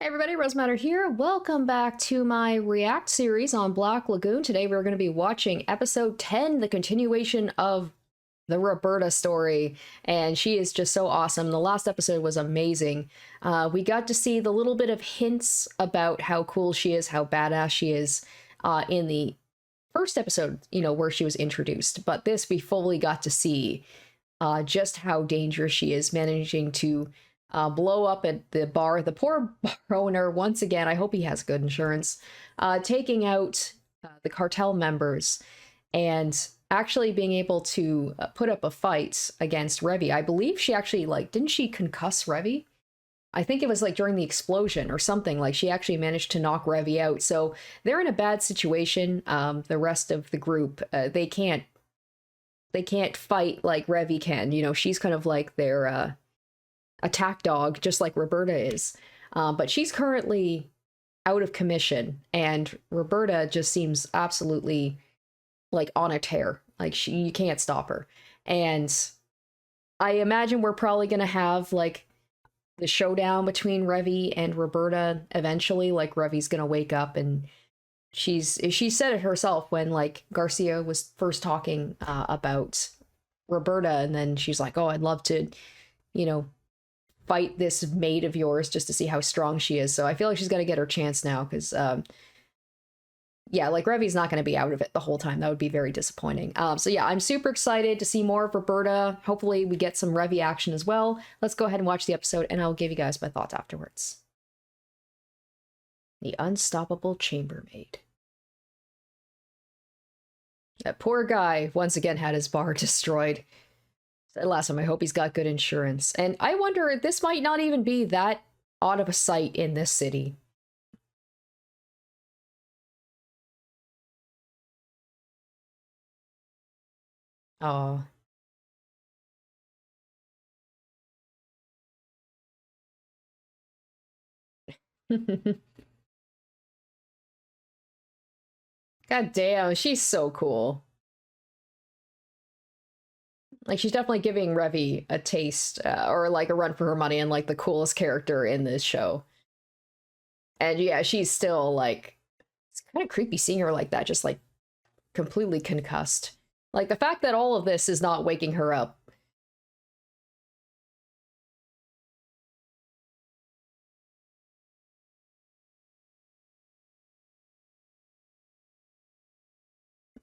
Hey everybody, Rosematter here. Welcome back to my React series on Black Lagoon. Today we're going to be watching episode 10, the continuation of the Roberta story, and she is just so awesome. The last episode was amazing. We got to see the little bit of hints about how cool she is, how badass she is in the first episode, where she was introduced. But this, we fully got to see just how dangerous she is, managing to blow up at the bar. The poor bar owner, once again, I hope he has good insurance, taking out the cartel members and actually being able to put up a fight against Revy. I believe she actually, didn't she concuss Revy? I think it was during the explosion or something. She actually managed to knock Revy out. So they're in a bad situation. The rest of the group, they can't fight like Revy can. She's kind of like their attack dog, just like Roberta is. But she's currently out of commission, and Roberta just seems absolutely on a tear. You can't stop her. And I imagine we're probably gonna have the showdown between Revy and Roberta eventually. Revy's gonna wake up, and she said it herself when Garcia was first talking about Roberta, and then she's like, oh, I'd love to, fight this maid of yours just to see how strong she is. So I feel like she's gonna get her chance now, because yeah, Revy's not gonna be out of it the whole time. That would be very disappointing. So yeah, I'm super excited to see more of Roberta. Hopefully we get some Revy action as well. Let's go ahead and watch the episode, and I'll give you guys my thoughts afterwards. The unstoppable chambermaid. That poor guy once again had his bar destroyed. Last time, I hope he's got good insurance. And I wonder, this might not even be that out of a sight in this city. Oh. God damn, she's so cool. She's definitely giving Revy a taste, or a run for her money, and the coolest character in this show. And yeah, she's still it's kind of creepy seeing her like that, just completely concussed. The fact that all of this is not waking her up.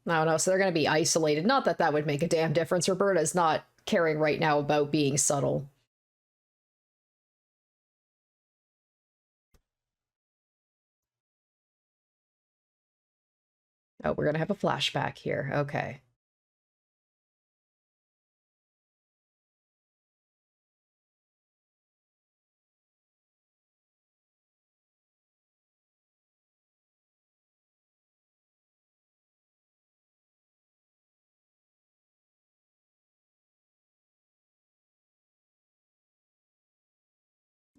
I don't know, so they're going to be isolated. Not that that would make a damn difference. Roberta's not caring right now about being subtle. Oh, we're going to have a flashback here. Okay.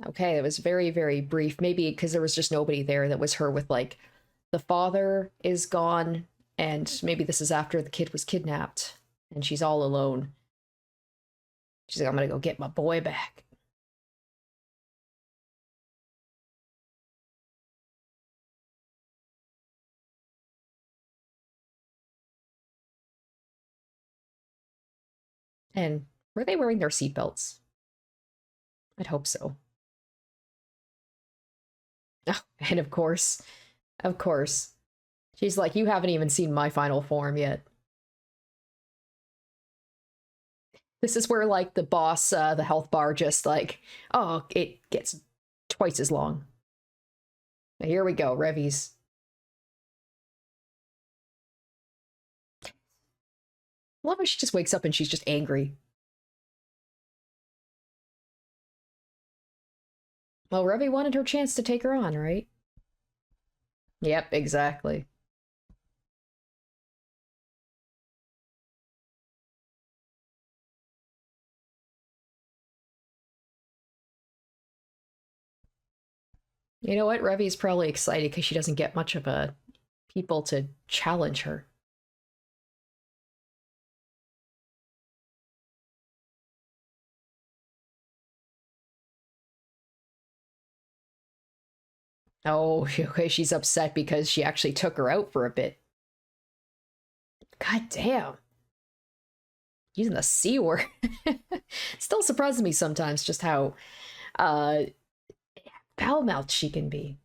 Okay, it was very, very brief. Maybe because there was just nobody there. That was her with the father is gone, and maybe this is after the kid was kidnapped and she's all alone. She's like, I'm gonna go get my boy back. And were they wearing their seatbelts? I'd hope so. Oh, and of course, she's like, you haven't even seen my final form yet. This is where the boss, the health bar, just oh, it gets twice as long. Now, here we go, Revy's. I love how she just wakes up and she's just angry. Well, Revy wanted her chance to take her on, right? Yep, exactly. You know what? Revy's probably excited because she doesn't get much of a people to challenge her. Oh, okay, she's upset because she actually took her out for a bit. God damn. Using the C word. Still surprises me sometimes just how uh foul-mouthed she can be.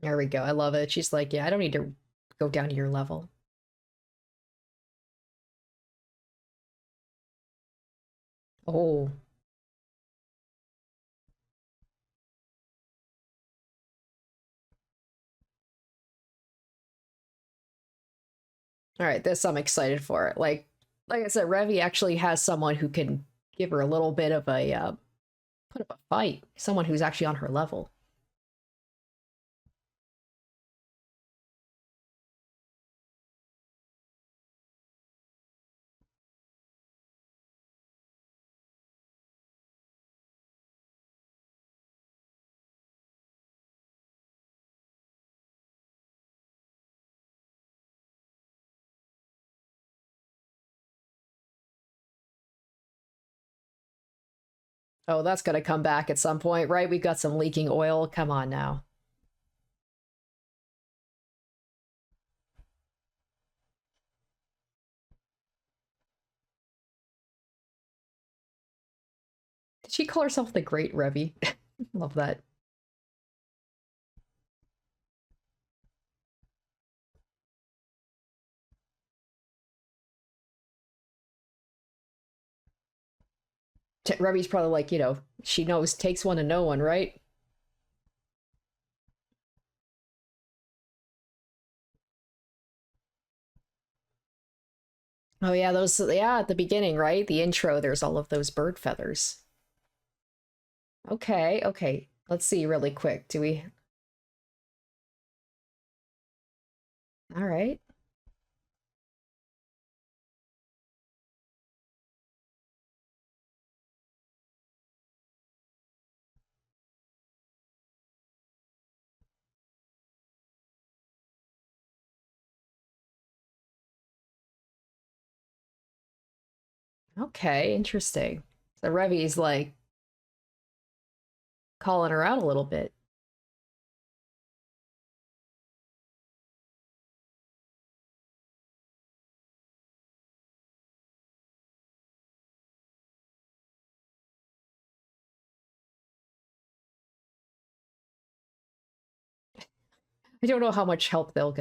There we go. I love it. She's like, yeah, I don't need to go down to your level. Oh. All right, this I'm excited for. Like I said, Revy actually has someone who can give her a little bit of a put up a fight. Someone who's actually on her level. Oh, that's gonna come back at some point, right? We've got some leaking oil. Come on now. Did she call herself the Great Revy? Love that. Revy's probably like, she knows takes one to know one, right? Oh yeah, those yeah, at the beginning, right? The intro, there's all of those bird feathers. Okay, okay. Let's see really quick. Do we All right. Okay, interesting. So Revy's like calling her out a little bit. I don't know how much help they're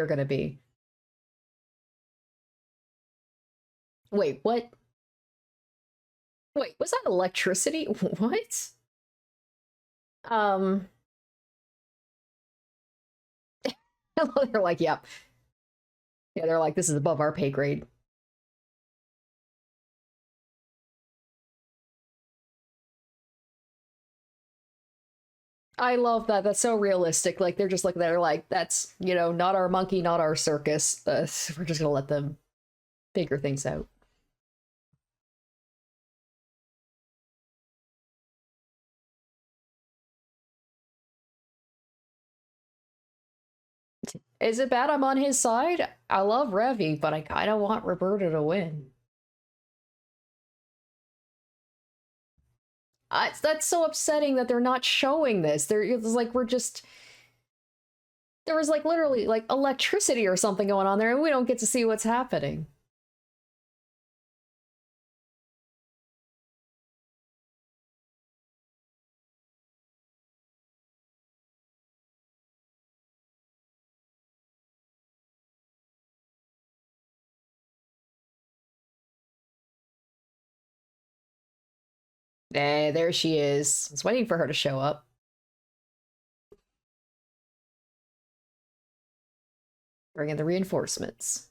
gonna be. Wait, what? Wait, was that electricity? What? Um, they're like, yep. Yeah, they're like, this is above our pay grade. I love that. That's so realistic. Like they're just like they're like, that's not our monkey, not our circus. We're just gonna let them figure things out. Is it bad I'm on his side? I love Revy, but I kind of want Roberta to win. That's so upsetting that they're not showing this. It's like there was like literally like electricity or something going on there, and we don't get to see what's happening. There she is. I was waiting for her to show up. Bring in the reinforcements.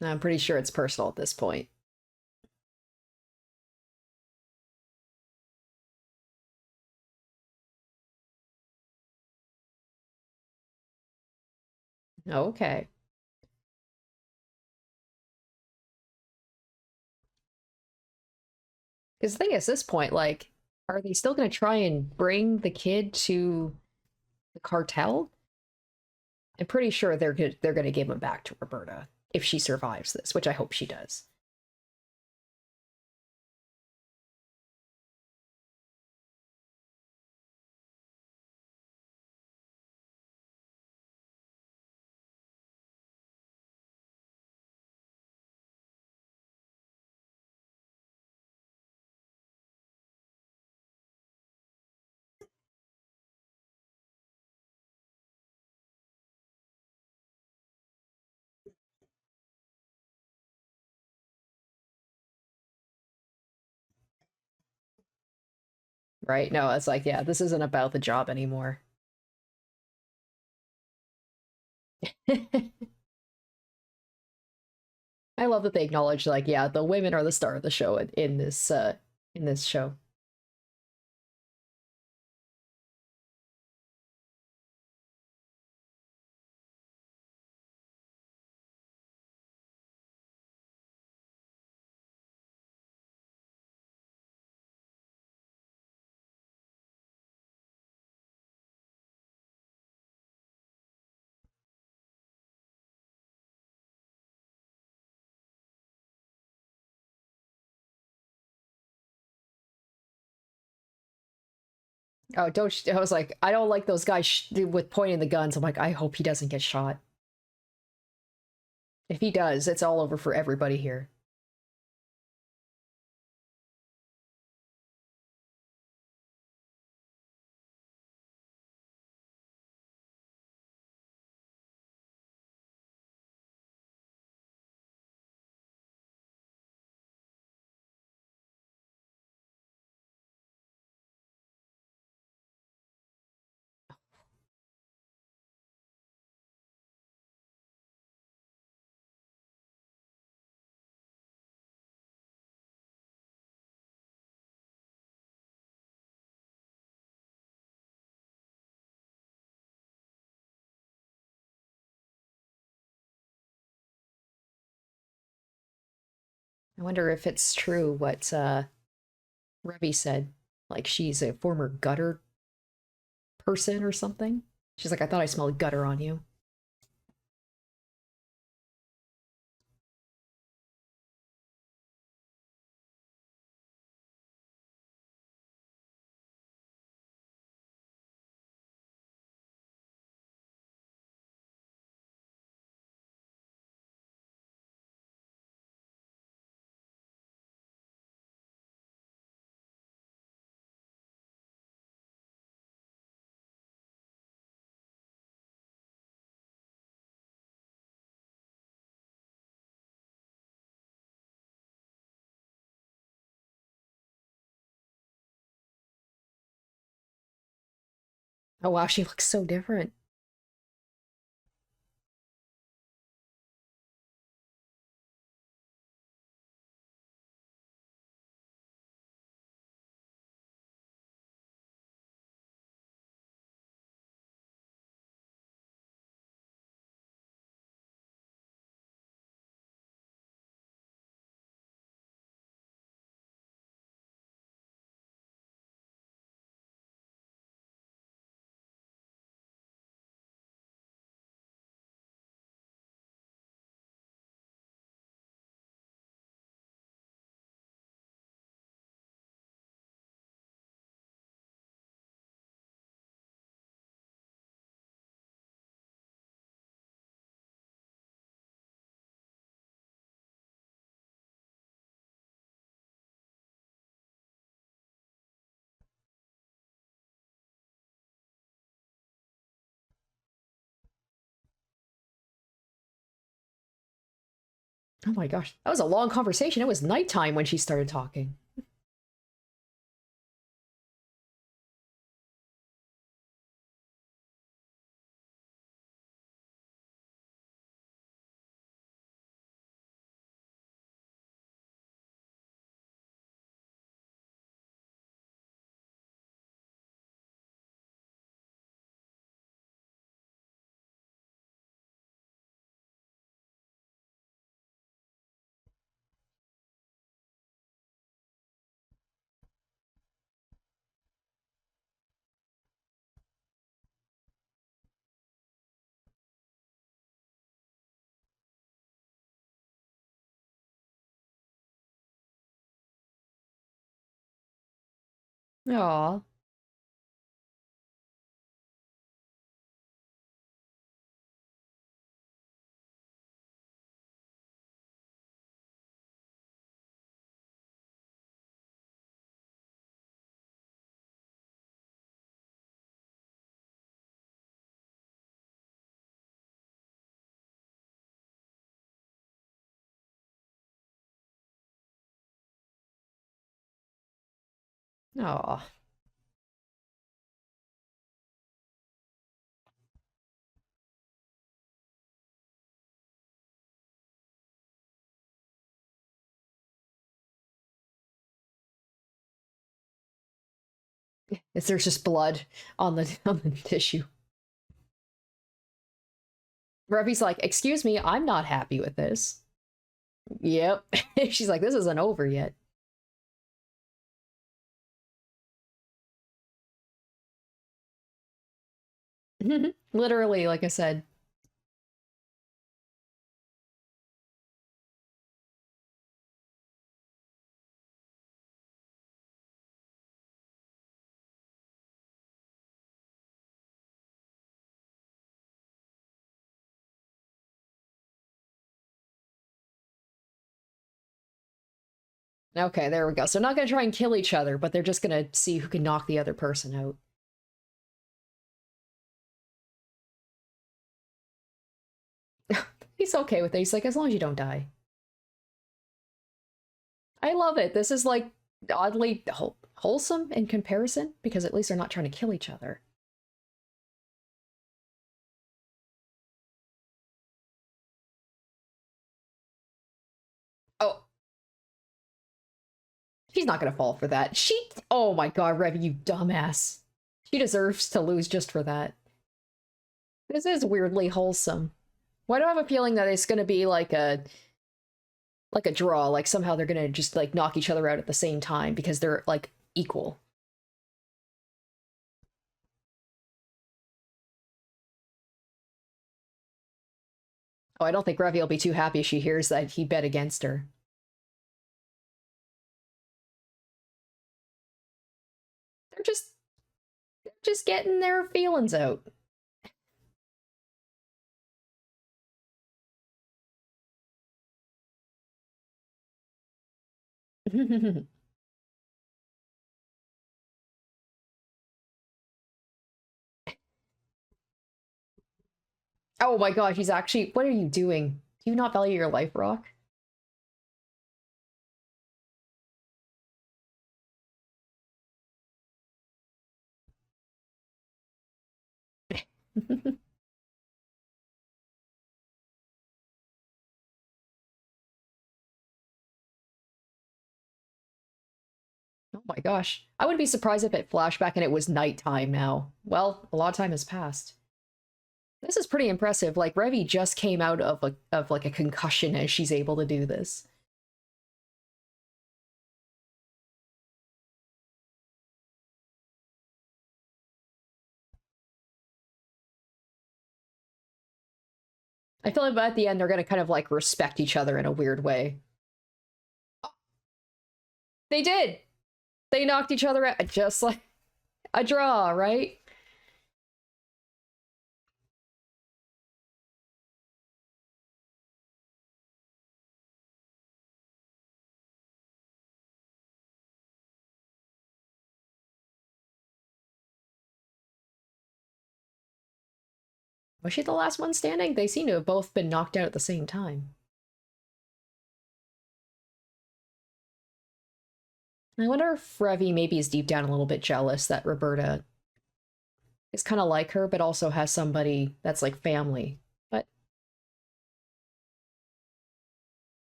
I'm pretty sure it's personal at this point. Okay. Because the thing is, this point, like, are they still going to try and bring the kid to the cartel? I'm pretty sure they're going to give him back to Roberta if she survives this, which I hope she does. Right? No, it's like, yeah, this isn't about the job anymore. I love that they acknowledge, like, yeah, the women are the star of the show in this show. Oh, don't! I was like, I don't like those guys with pointing the guns. I'm like, I hope he doesn't get shot. If he does, it's all over for everybody here. I wonder if it's true what Revy said. Like she's a former gutter person or something. She's like, I thought I smelled gutter on you. Oh wow, she looks so different. Oh my gosh, that was a long conversation. It was nighttime when she started talking. Aw. Aw. There's just blood on the on the tissue. Revy's like, excuse me, I'm not happy with this. Yep. She's like, this isn't over yet. Literally, like I said. Okay, there we go. So not gonna try and kill each other, but they're just gonna see who can knock the other person out. He's okay with it. He's like, as long as you don't die. I love it. This is like oddly wholesome in comparison because at least they're not trying to kill each other. Oh, she's not gonna fall for that. Oh my god, Revy, you dumbass. She deserves to lose just for that. This is weirdly wholesome. Why do I have a feeling that it's gonna be like a draw, like somehow they're gonna just like knock each other out at the same time because they're like equal. Oh, I don't think Revy will be too happy if she hears that he bet against her. They're just getting their feelings out. Oh my gosh, he's actually. What are you doing? Do you not value your life, Rock? Oh my gosh. I wouldn't be surprised if it flashback and it was nighttime now. Well, a lot of time has passed. This is pretty impressive. Like Revy just came out of like a concussion as she's able to do this. I feel like at the end they're gonna kind of like respect each other in a weird way. They did. They knocked each other out just like a draw, right? Was she the last one standing? They seem to have both been knocked out at the same time. I wonder if Revy maybe is deep down a little bit jealous that Roberta is kind of like her, but also has somebody that's like family. But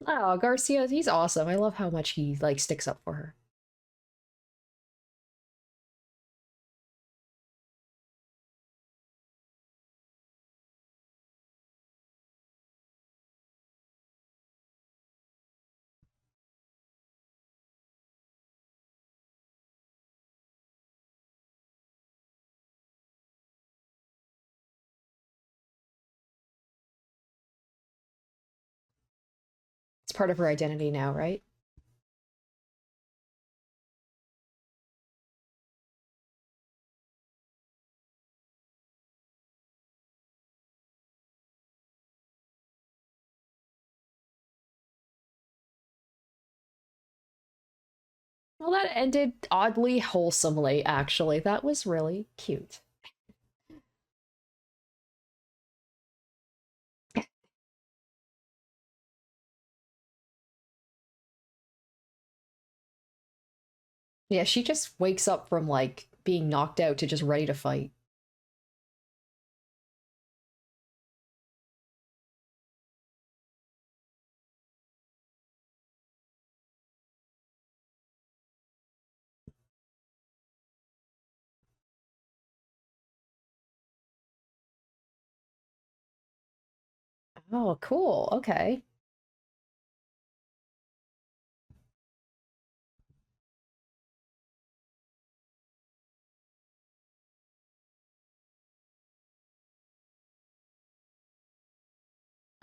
oh, Garcia, he's awesome. I love how much he like sticks up for her. It's part of her identity now, right? Well, that ended oddly wholesomely, actually. That was really cute. Yeah, she just wakes up from like being knocked out to just ready to fight. Oh, cool. Okay.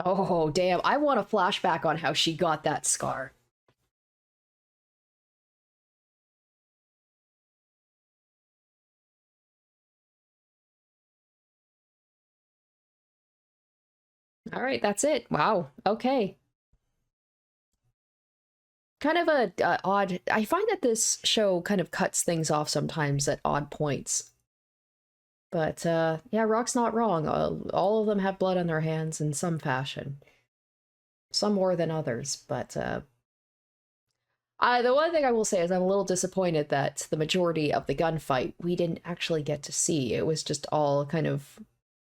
Oh, damn. I want a flashback on how she got that scar. All right, that's it. Wow. Okay. Kind of a odd. I find that this show kind of cuts things off sometimes at odd points. But yeah, Rock's not wrong. All of them have blood on their hands in some fashion. Some more than others, but the one thing I will say is I'm a little disappointed that the majority of the gunfight we didn't actually get to see. It was just all kind of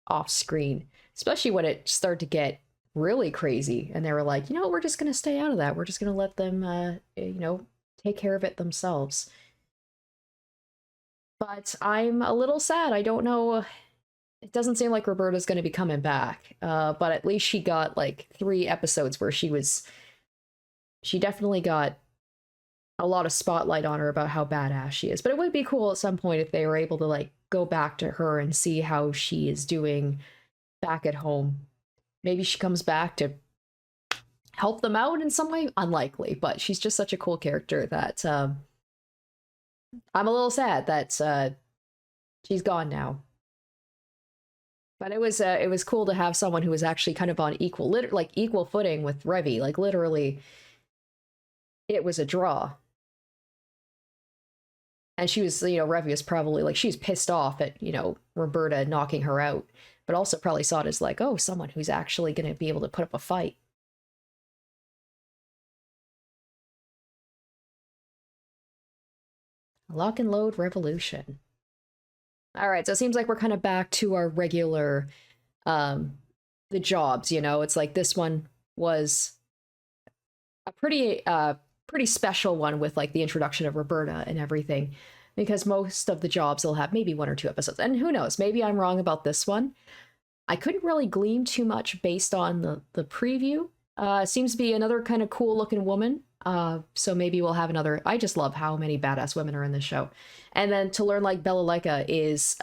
off screen, especially when it started to get really crazy and they were like, we're just going to stay out of that. We're just going to let them, take care of it themselves. But I'm a little sad. I don't know. It doesn't seem like Roberta's going to be coming back. But at least she got like 3 episodes where she definitely got a lot of spotlight on her about how badass she is. But it would be cool at some point if they were able to like go back to her and see how she is doing back at home. Maybe she comes back to help them out in some way. Unlikely, but she's just such a cool character that I'm a little sad that she's gone now. But it was cool to have someone who was actually kind of on equal footing with Revy. Like literally, it was a draw. And she was, Revy was probably like she's pissed off at Roberta knocking her out, but also probably saw it as like, oh, someone who's actually going to be able to put up a fight. Lock and load revolution. All right, so it seems like we're kind of back to our regular the jobs, it's like this one was a pretty special one with like the introduction of Roberta and everything, because most of the jobs will have maybe 1 or 2 episodes, and who knows, maybe I'm wrong about this one. I couldn't really glean too much based on the preview. Seems to be another kind of cool looking woman. So maybe we'll have another. I just love how many badass women are in this show. And then to learn like Bella Lyka is,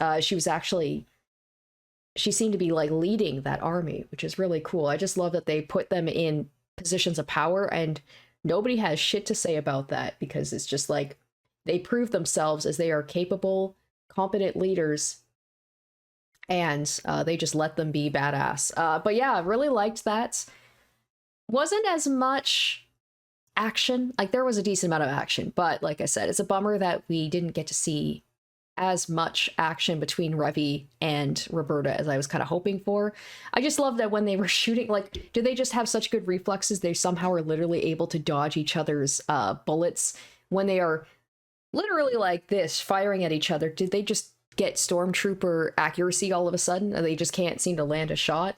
she seemed to be like leading that army, which is really cool. I just love that they put them in positions of power and nobody has shit to say about that, because it's just like they prove themselves as they are capable, competent leaders, and they just let them be badass. But yeah, really liked that. Wasn't as much action. Like there was a decent amount of action, but like I said, it's a bummer that we didn't get to see as much action between Revy and Roberta as I was kind of hoping for. I just love that when they were shooting, like, do they just have such good reflexes? They somehow are literally able to dodge each other's bullets when they are literally like this, firing at each other. Did they just get stormtrooper accuracy all of a sudden? Or they just can't seem to land a shot?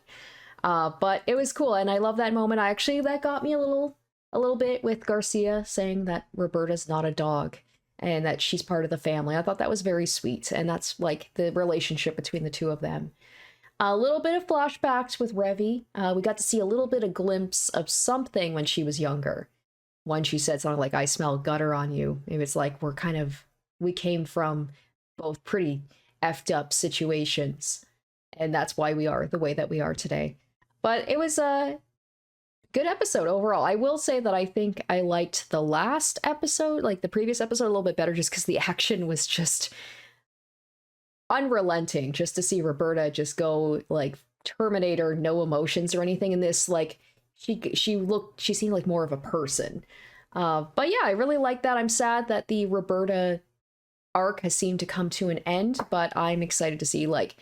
But it was cool, and I love that moment. That got me a little bit with Garcia saying that Roberta's not a dog and that she's part of the family. I thought that was very sweet, and that's like the relationship between the two of them. A little bit of flashbacks with Revy. We got to see a little bit of glimpse of something when she was younger. When she said something like, "I smell gutter on you." It was like we came from both pretty effed up situations, and that's why we are the way that we are today. But it was a good episode overall. I will say that I think I liked the last episode, like the previous episode, a little bit better, just because the action was just unrelenting. Just to see Roberta just go like Terminator, no emotions or anything in this. Like she seemed like more of a person. But yeah, I really like that. I'm sad that the Roberta arc has seemed to come to an end, but I'm excited to see, like,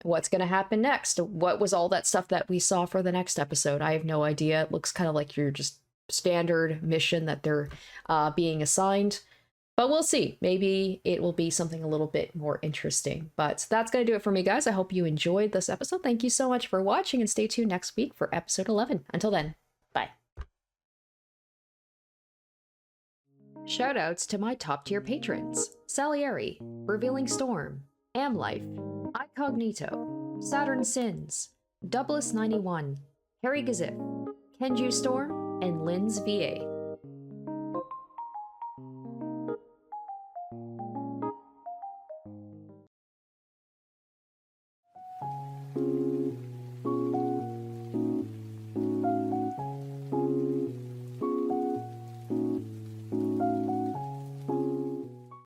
what's going to happen next. What was all that stuff that we saw for the next episode? I have no idea. It looks kind of like your just standard mission that they're being assigned. But we'll see. Maybe it will be something a little bit more interesting. But that's going to do it for me, guys. I hope you enjoyed this episode. Thank you so much for watching, and stay tuned next week for episode 11. Until then, bye. Shoutouts to my top-tier patrons: Salieri, Revealing Storm, Amlife, Incognito, Saturn Sins, Doubless91, Harry Gazip, Kenju Storm, and Lynn's VA.